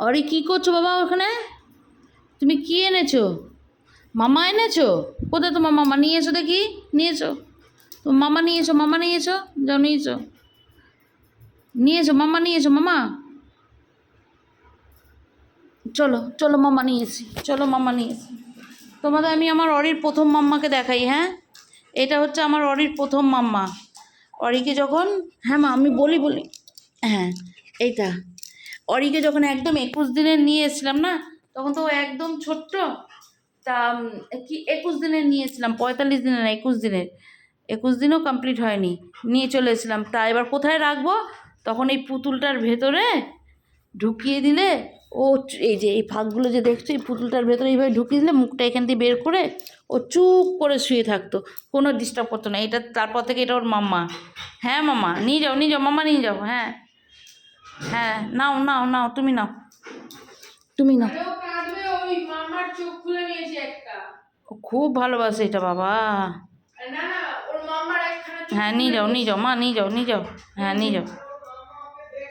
অরি কী করছো বাবা ওখানে? তুমি কি এনেছো? মামা এনেছো? কোথায় তোমার মামা? নিয়ে এসো দেখি, নিয়ে এসো। তোমার মামা নিয়ে এসো, মামা নিয়ে এসো, যাও নিয়ে এসো, নিয়ে এসো মামা, নিয়ে এসো মামা। চলো চলো মামা নিয়ে এসি, চলো মামা নিয়ে এসি। তোমাদের আমি আমার অরির প্রথম মাম্মাকে দেখাই। হ্যাঁ, এটা হচ্ছে আমার অরির প্রথম মাম্মা। অরিকে যখন, হ্যাঁ মা আমি বলি বলি, হ্যাঁ এইটা অরিকে যখন একদম 21 দিনের নিয়ে এসেছিলাম না, তখন তো ও একদম ছোট্ট। তা কি 21 দিনের নিয়ে এসেছিলাম, 45 দিনের না, 21 দিনের। 21 দিনও কমপ্লিট হয়নি, নিয়ে চলে এসেছিলাম। তা এবার কোথায় রাখবো? তখন এই পুতুলটার ভেতরে ঢুকিয়ে দিলে ও, এই যে এই ফাঁকগুলো যে দেখছো, এই পুতুলটার ভেতরে এইভাবে ঢুকিয়ে দিলে মুখটা এখান দিয়ে বের করে ও চুপ করে শুয়ে থাকতো, কোনো ডিস্টার্ব করতো না। এটা তারপর থেকে এটা ওর মাম্মা। হ্যাঁ মামা নিয়ে যাও, নিয়ে যাও মামা, নিয়ে যাও। হ্যাঁ হ্যাঁ, নাও নাও নাও, তুমি নাও, তুমি নাও। ও খুব ভালোবাসে এটা বাবা। হ্যাঁ নিয়ে যাও, নিয়ে যাও মা, নিয়ে যাও, নিয়ে যাও। হ্যাঁ নিয়ে যাও।